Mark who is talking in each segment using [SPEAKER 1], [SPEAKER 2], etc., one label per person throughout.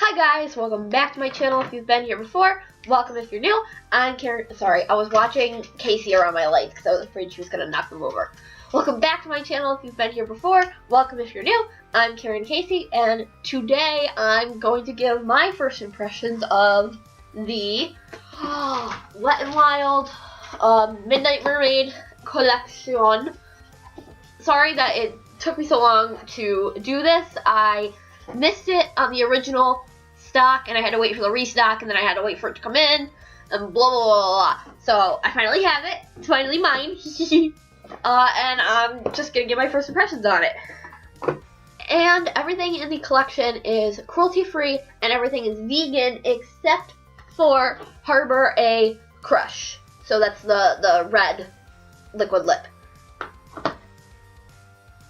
[SPEAKER 1] Hi guys, welcome back to my channel. If you've been here before, welcome if you're new. I'm Karen. Sorry, I was watching Casey around my legs because I was afraid she was going to knock them over. Welcome back to my channel. If you've been here before, welcome if you're new. I'm Karen Casey, and today I'm going to give my first impressions of the Wet n Wild Midnight Mermaid Collection. Sorry that it took me so long to do this. I missed it on the original stock, and I had to wait for the restock, and then I had to wait for it to come in, and blah, blah, blah, blah. So I finally have it. It's finally mine. And I'm just going to give my first impressions on it. And everything in the collection is cruelty-free, and everything is vegan except for Harbor A Crush. So that's the red liquid lip.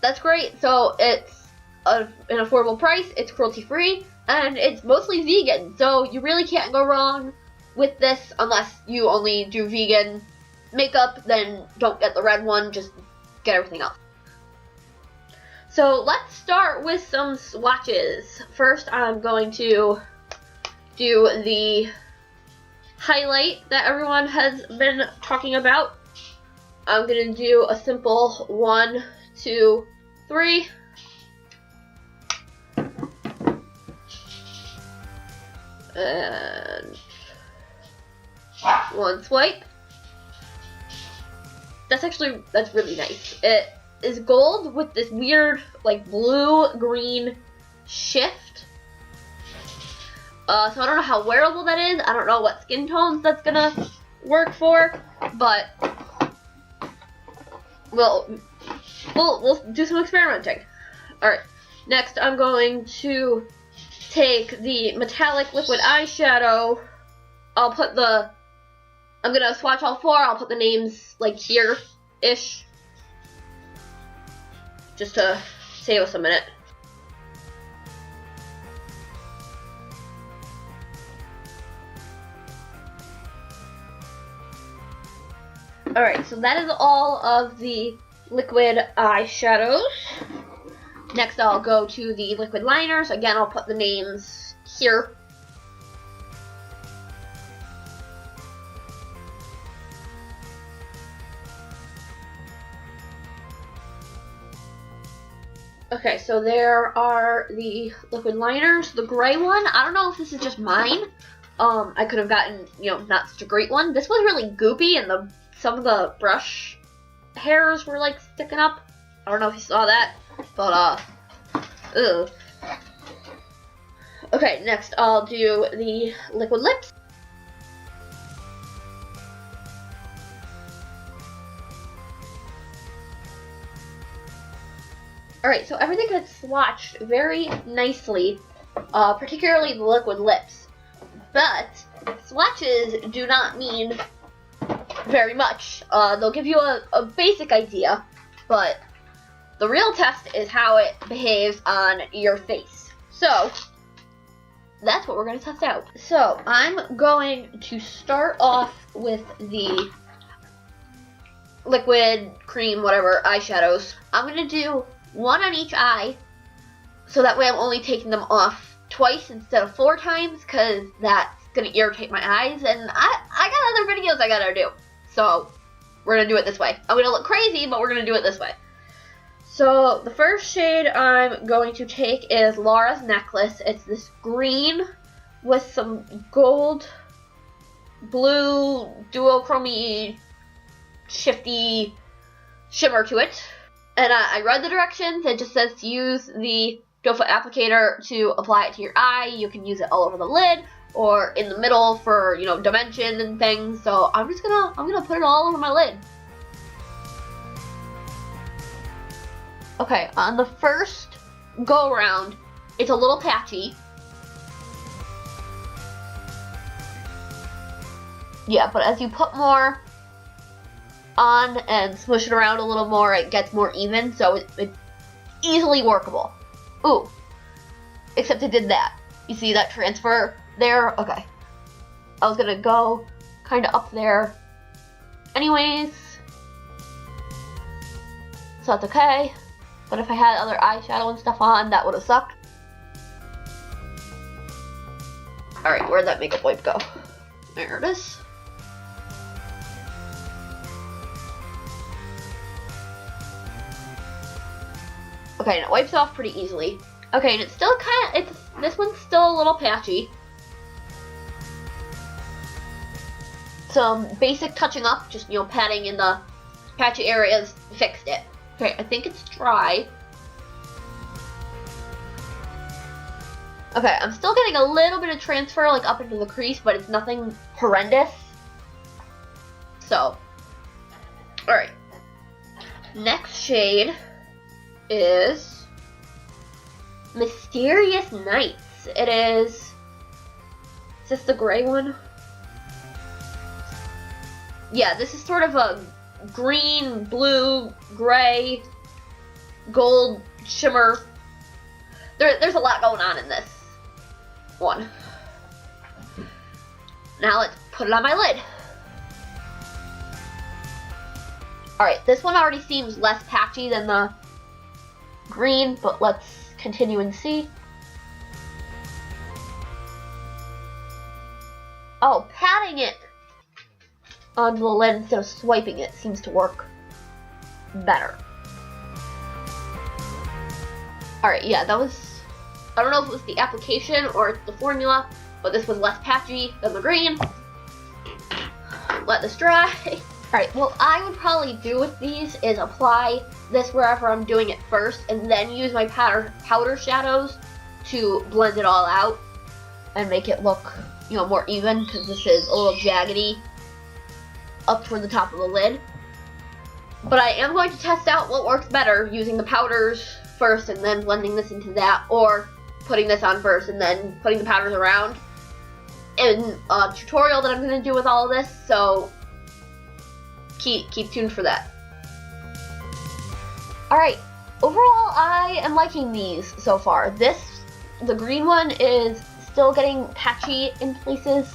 [SPEAKER 1] That's great. So it's an affordable price, it's cruelty-free, and it's mostly vegan, so you really can't go wrong with this unless you only do vegan makeup. Then don't get the red one, just get everything else. So let's start with some swatches. First, I'm going to do the highlight that everyone has been talking about. I'm going to do a simple 1, 2, 3. And one swipe. That's really nice. It is gold with this weird like blue-green shift. So I don't know how wearable that is. I don't know what skin tones that's gonna work for, but we'll do some experimenting. Alright, next I'm going to take the metallic liquid eyeshadow. I'm gonna swatch all 4. I'll put the names like here-ish, just to save us a minute. Alright, so that is all of the liquid eyeshadows. Next, I'll go to the liquid liners. Again, I'll put the names here. Okay, so there are the liquid liners. The gray one, I don't know if this is just mine. I could have gotten, not such a great one. This was really goopy, and some of the brush hairs were like sticking up. I don't know if you saw that. But, ugh. Okay, next I'll do the liquid lips. Alright, so everything gets swatched very nicely, particularly the liquid lips. But swatches do not mean very much. They'll give you a basic idea, but the real test is how it behaves on your face. So that's what we're going to test out. So I'm going to start off with the liquid, cream, whatever, eyeshadows. I'm going to do 1 on each eye, so that way I'm only taking them off twice instead of 4 times, because that's going to irritate my eyes, and I got other videos I got to do. So we're going to do it this way. I'm going to look crazy, but we're going to do it this way. So the first shade I'm going to take is Laura's Necklace. It's this green with some gold, blue, duochrome-y, shifty shimmer to it. And I read the directions. It just says to use the doe foot applicator to apply it to your eye. You can use it all over the lid or in the middle for, dimension and things. So I'm gonna put it all over my lid. Okay, on the first go around, it's a little patchy. Yeah, but as you put more on and smush it around a little more, it gets more even, so it's easily workable. Ooh, except it did that. You see that transfer there? Okay. I was gonna go kind of up there anyways, so that's okay. But if I had other eyeshadow and stuff on, that would have sucked. Alright, where'd that makeup wipe go? There it is. Okay, and it wipes off pretty easily. Okay, and it's still this one's still a little patchy. Some basic touching up, just, you know, patting in the patchy areas, fixed it. Okay, I think it's dry. Okay, I'm still getting a little bit of transfer, like, up into the crease, but it's nothing horrendous. So, alright. Next shade is Mysterious Nights. It is this the gray one? Yeah, this is sort of a green, blue, gray, gold shimmer. There's a lot going on in this one. Now let's put it on my lid. Alright, this one already seems less patchy than the green, but let's continue and see. Oh, patting it on the lid instead of swiping it seems to work better. Alright, yeah, that was, I don't know if it was the application or the formula, but this was less patchy than the green. Let this dry. Alright, what I would probably do with these is apply this wherever I'm doing it first, and then use my powder shadows to blend it all out and make it look, you know, more even, because this is a little jaggedy up toward the top of the lid. But I am going to test out what works better, using the powders first and then blending this into that, or putting this on first and then putting the powders around in a tutorial that I'm going to do with all of this, so keep tuned for that. Alright, overall I am liking these so far. The green one is still getting patchy in places.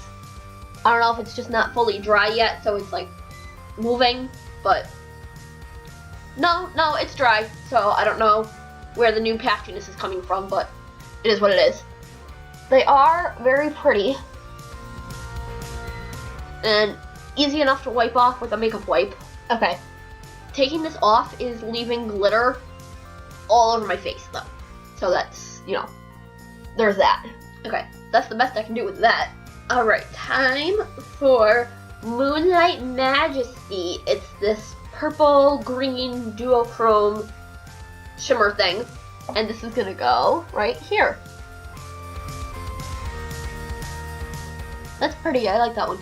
[SPEAKER 1] I don't know if it's just not fully dry yet, so it's like moving, but no, it's dry, so I don't know where the new patchiness is coming from, but it is what it is. They are very pretty and easy enough to wipe off with a makeup wipe. Okay, taking this off is leaving glitter all over my face though, so that's, you know, there's that. Okay, that's the best I can do with that. Alright, time for Moonlight Majesty. It's this purple-green duochrome shimmer thing. And this is gonna go right here. That's pretty, I like that one.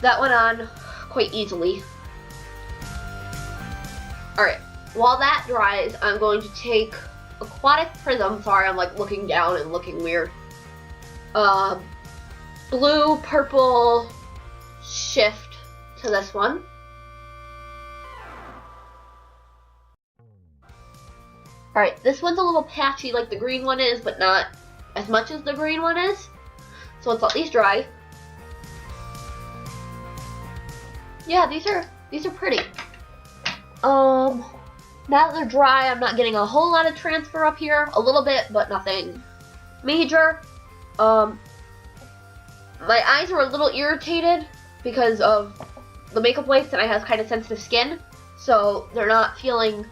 [SPEAKER 1] That went on quite easily. Alright, while that dries, I'm going to take Aquatic Prism. Sorry, I'm like looking down and looking weird. Blue, purple shift to this one. Alright, this one's a little patchy like the green one is, but not as much as the green one is. So let's let these dry. Yeah, these are pretty. Now that they're dry, I'm not getting a whole lot of transfer up here. A little bit, but nothing major. My eyes are a little irritated because of the makeup wipes, and I have kind of sensitive skin, so they're not feeling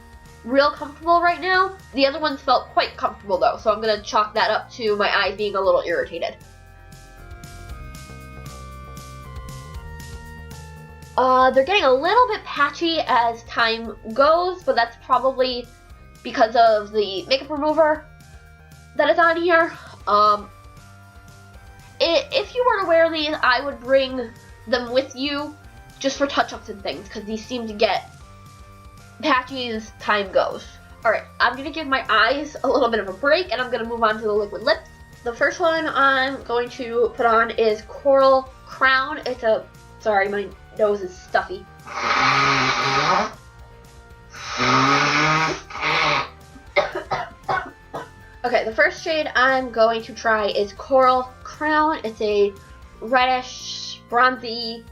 [SPEAKER 1] real comfortable right now. The other ones felt quite comfortable though, so I'm gonna chalk that up to my eyes being a little irritated. They're getting a little bit patchy as time goes, but that's probably because of the makeup remover that is on here. If you were to wear these, I would bring them with you just for touch-ups and things, because these seem to get patchy as time goes. Alright, I'm going to give my eyes a little bit of a break, and I'm going to move on to the liquid lips. The first one I'm going to put on is Coral Crown. It's a... Sorry, my nose is stuffy. Okay, the first shade I'm going to try is Coral Crown. It's a reddish, bronzy,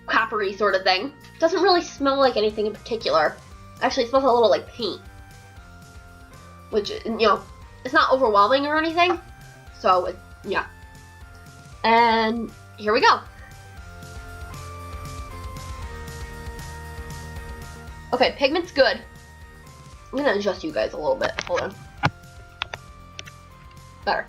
[SPEAKER 1] coppery sort of thing. Doesn't really smell like anything in particular. Actually, it smells a little like paint. Which, you know, it's not overwhelming or anything. So, yeah. And here we go. Okay, pigment's good. I'm gonna adjust you guys a little bit. Hold on. Better.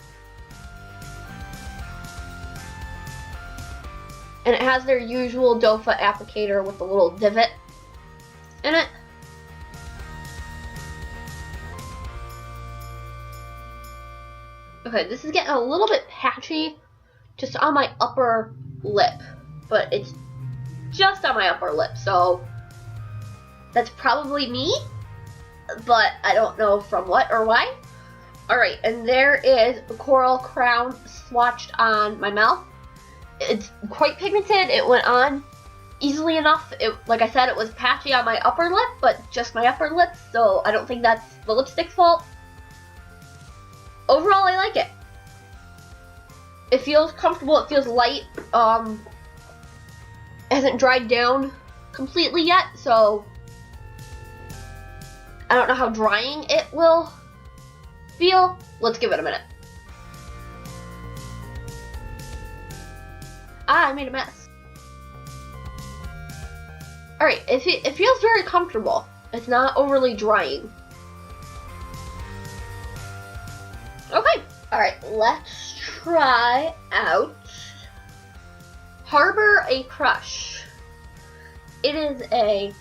[SPEAKER 1] And it has their usual doe foot applicator with a little divot in it. Okay, this is getting a little bit patchy just on my upper lip, but it's just on my upper lip, so that's probably me, but I don't know from what or why. Alright, and there is a Coral Crown swatched on my mouth. It's quite pigmented. It went on easily enough. Like I said, it was patchy on my upper lip, but just my upper lip, so I don't think that's the lipstick's fault. Overall, I like it. It feels comfortable. It feels light. It hasn't dried down completely yet, so I don't know how drying it will feel. Let's give it a minute. I made a mess. Alright, it feels very comfortable. It's not overly drying. Okay, alright, let's try out Harbor a Crush. It is a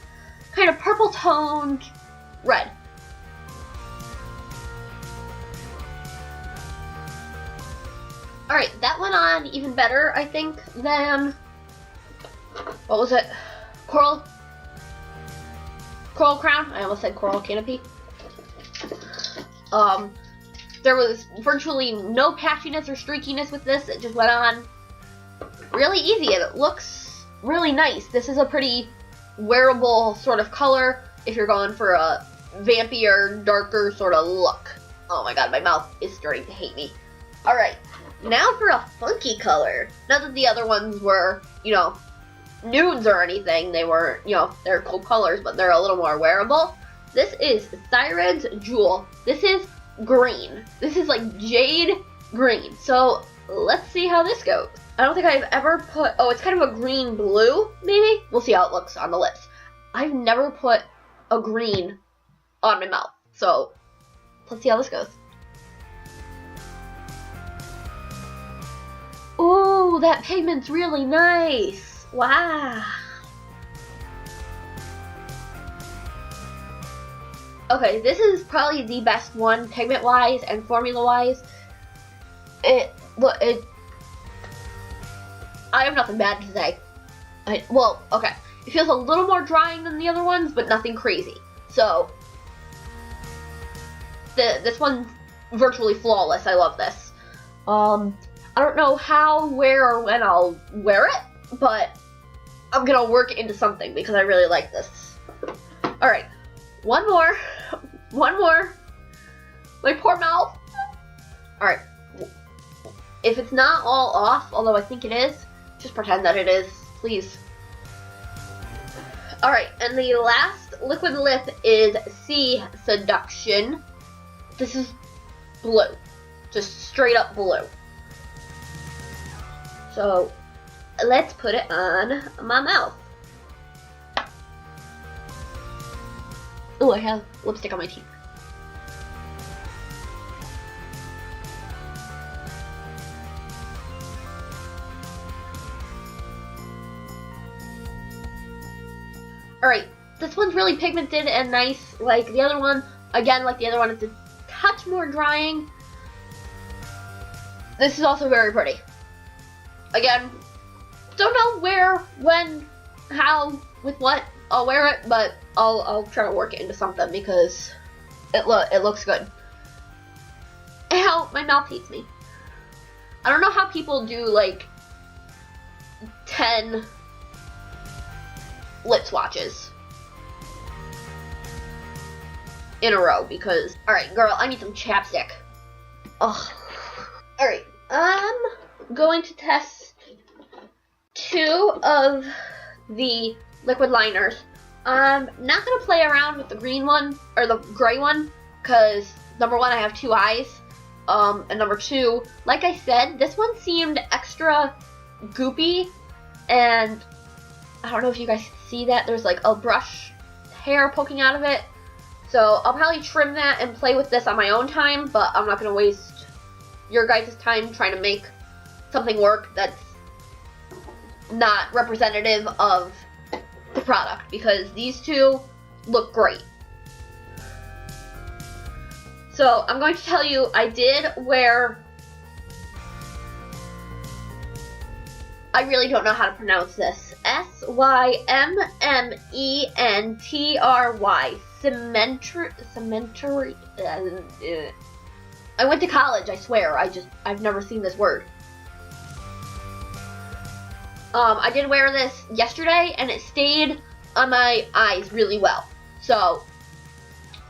[SPEAKER 1] kind of purple toned red. Alright, that went on even better, I think, than, what was it? Coral Crown? I almost said Coral Canopy. There was virtually no patchiness or streakiness with this. It just went on really easy, and it looks really nice. This is a pretty wearable sort of color if you're going for a vampier, darker sort of look. Oh my god, my mouth is starting to hate me. Alright. Now for a funky color. Not that the other ones were, you know, nudes or anything. They were, you know, they're cool colors, but they're a little more wearable. This is Siren's Jewel. This is green. This is like jade green. So let's see how this goes. I don't think I've ever put, oh, it's kind of a green blue, maybe? We'll see how it looks on the lips. I've never put a green on my mouth. So let's see how this goes. Ooh, that pigment's really nice. Wow. Okay, this is probably the best one pigment-wise and formula-wise. I have nothing bad to say. Well, okay. It feels a little more drying than the other ones, but nothing crazy. So, this one's virtually flawless. I love this. I don't know how, where, or when I'll wear it, but I'm gonna work it into something because I really like this. Alright, one more. My poor mouth. Alright, if it's not all off, although I think it is, just pretend that it is, please. Alright, and the last liquid lip is Sea Seduction. This is blue, just straight up blue. So, let's put it on my mouth. Oh, I have lipstick on my teeth. Alright, this one's really pigmented and nice like the other one. Again, like the other one, it's a touch more drying. This is also very pretty. Again, don't know where, when, how, with what I'll wear it, but I'll try to work it into something because it looks good. Ow, my mouth hates me. I don't know how people do like 10 lip swatches in a row because, alright girl, I need some chapstick. Ugh. Alright, I'm going to test 2 of the liquid liners. I'm not going to play around with the green one, or the gray one, because number one, I have 2 eyes, And number 2, like I said, this one seemed extra goopy, and I don't know if you guys can see that. There's like a brush hair poking out of it. So I'll probably trim that and play with this on my own time, but I'm not going to waste your guys' time trying to make something work that's not representative of the product, because these two look great. So I'm going to tell you, I did wear, I really don't know how to pronounce this, Symmmentry, cementary, I went to college, I swear, I've never seen this word. I did wear this yesterday, and it stayed on my eyes really well. So,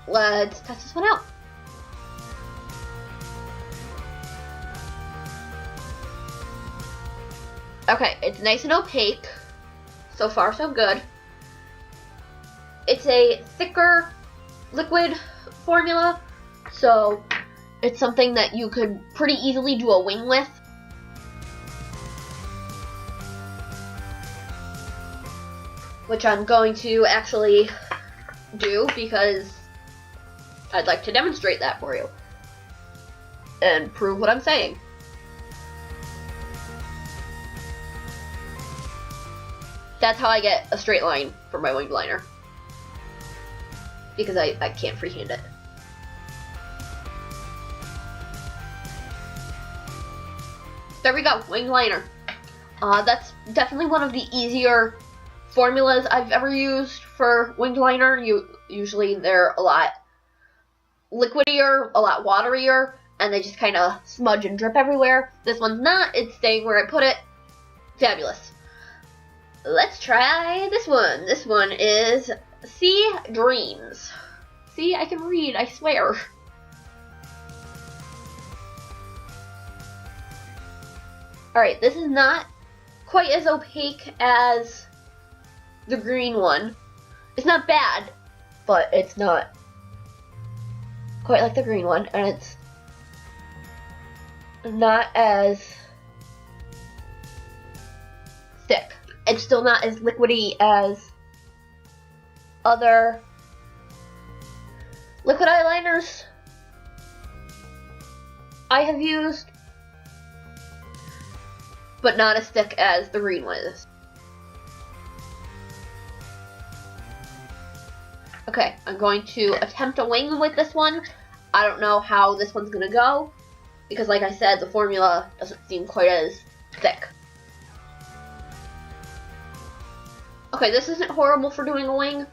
[SPEAKER 1] let's test this one out. Okay, it's nice and opaque. So far, so good. It's a thicker liquid formula, so it's something that you could pretty easily do a wing with. Which I'm going to actually do because I'd like to demonstrate that for you and prove what I'm saying. That's how I get a straight line for my winged liner, because I can't freehand it. There we go, winged liner. That's definitely one of the easier formulas I've ever used for winged liner. Usually they're a lot liquidier, a lot waterier, and they just kind of smudge and drip everywhere. This one's not. It's staying where I put it. Fabulous. Let's try this one. This one is Sea Dreams. See, I can read, I swear. Alright, this is not quite as opaque as the green one. It's not bad, but it's not quite like the green one, and it's not as thick. It's still not as liquidy as other liquid eyeliners I have used, but not as thick as the green one is. Okay, I'm going to attempt a wing with this one. I don't know how this one's gonna go, because like I said, the formula doesn't seem quite as thick. Okay, this isn't horrible for doing a wing.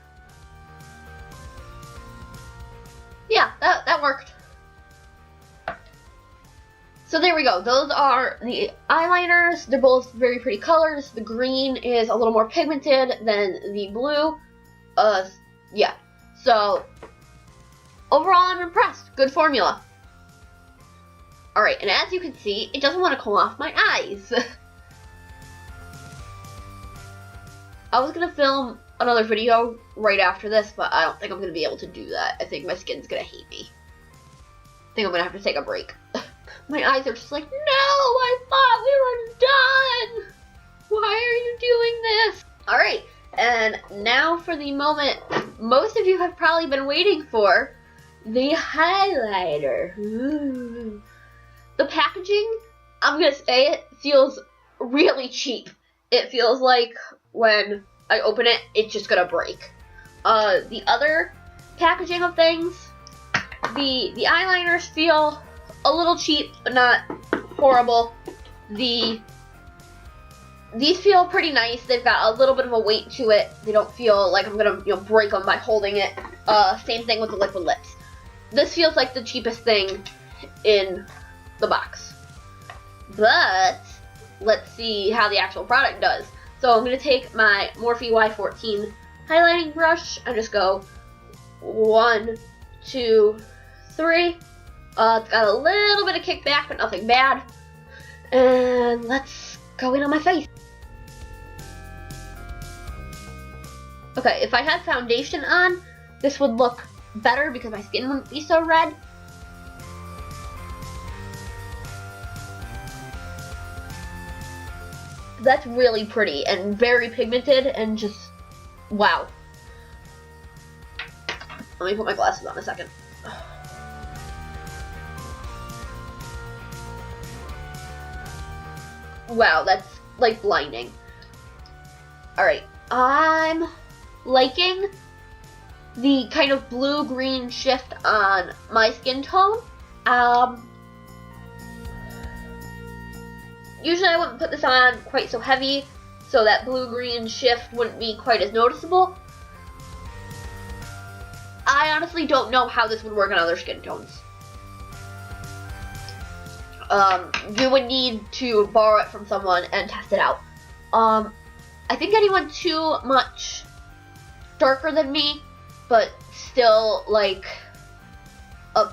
[SPEAKER 1] Yeah, that worked. So there we go. Those are the eyeliners. They're both very pretty colors. The green is a little more pigmented than the blue. Yeah. So, overall, I'm impressed. Good formula. Alright, and as you can see, it doesn't want to come off my eyes. I was going to film another video right after this, but I don't think I'm going to be able to do that. I think my skin's going to hate me. I think I'm going to have to take a break. My eyes are just like, no, I thought we were done. Why are you doing this? Alright, and now for the moment most of you have probably been waiting for, the highlighter. Ooh. The packaging, I'm going to say it, feels really cheap. It feels like when I open it, it's just going to break. The other packaging of things, the eyeliners feel a little cheap, but not horrible. These feel pretty nice. They've got a little bit of a weight to it. They don't feel like I'm gonna break them by holding it. Same thing with the liquid lips. This feels like the cheapest thing in the box. But let's see how the actual product does. So I'm gonna take my Morphe Y14 highlighting brush and just go 1, 2, 3. It's got a little bit of kickback, but nothing bad. And let's go in on my face. Okay, if I had foundation on, this would look better because my skin wouldn't be so red. That's really pretty and very pigmented and just, wow. Let me put my glasses on a second. Wow, that's like blinding. Alright, I'm liking the kind of blue-green shift on my skin tone. Usually I wouldn't put this on quite so heavy, so that blue-green shift wouldn't be quite as noticeable. I honestly don't know how this would work on other skin tones. You would need to borrow it from someone and test it out. I think anyone too much darker than me, but still like a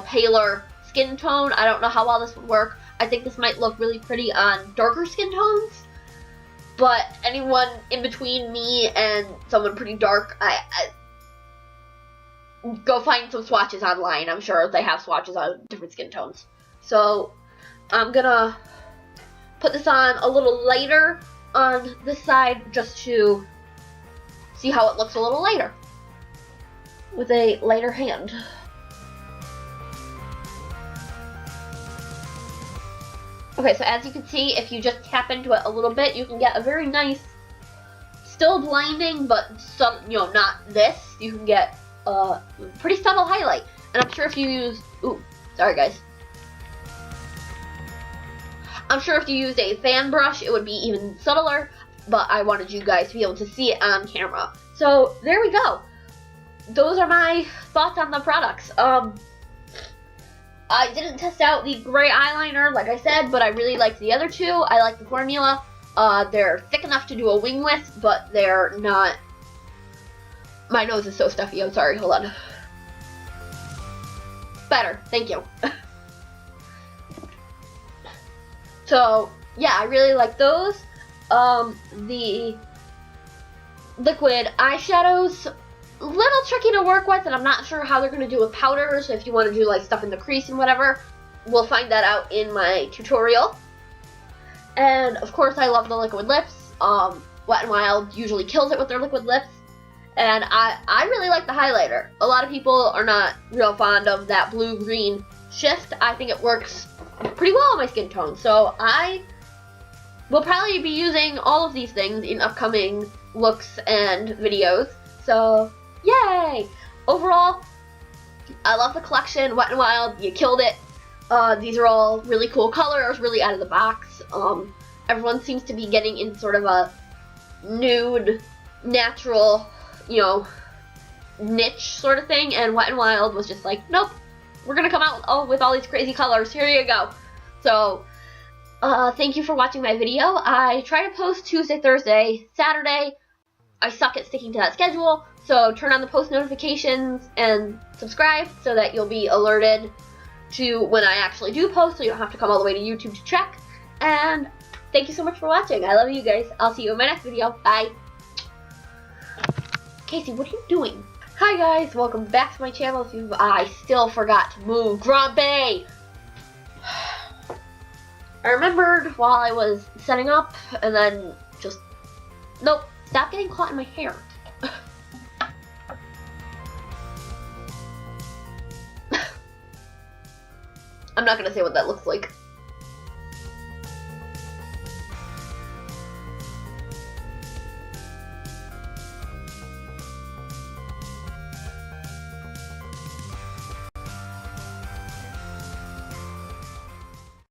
[SPEAKER 1] paler skin tone, I don't know how well this would work. I think this might look really pretty on darker skin tones, but anyone in between me and someone pretty dark, I go find some swatches online. I'm sure they have swatches on different skin tones. So I'm gonna put this on a little lighter on this side just to see how it looks a little lighter with a lighter hand. Okay, so as you can see, if you just tap into it a little bit, you can get a very nice, still blinding, but not this. You can get a pretty subtle highlight. And I'm sure if you use, ooh, sorry guys. I'm sure if you used a fan brush, it would be even subtler, but I wanted you guys to be able to see it on camera. So there we go. Those are my thoughts on the products. I didn't test out the gray eyeliner, like I said, but I really liked the other two. I like the formula. They're thick enough to do a wing with, but they're not... My nose is so stuffy, I'm sorry, hold on. Better, thank you. So, yeah, I really like those. The liquid eyeshadows, a little tricky to work with, and I'm not sure how they're going to do with powders. If you want to do like stuff in the crease and whatever, we'll find that out in my tutorial. And of course I love the liquid lips. Wet n Wild usually kills it with their liquid lips, and I really like the highlighter. A lot of people are not real fond of that blue-green shift. I think it works pretty well on my skin tone, so I will probably be using all of these things in upcoming looks and videos. So yay! Overall, I love the collection. Wet n Wild, you killed it. These are all really cool colors, really out of the box. Everyone seems to be getting in sort of a nude, natural, niche sort of thing, and Wet n Wild was just like, nope, we're gonna come out with all these crazy colors. Here you go. So, thank you for watching my video. I try to post Tuesday, Thursday, Saturday. I suck at sticking to that schedule, so turn on the post notifications and subscribe so that you'll be alerted to when I actually do post, so you don't have to come all the way to YouTube to check. And thank you so much for watching. I love you guys. I'll see you in my next video. Bye. Casey, what are you doing? Hi guys, welcome back to my channel. I still forgot to move Grumpy. I remembered while I was setting up, and then just, nope. Stop getting caught in my hair. I'm not gonna say what that looks like.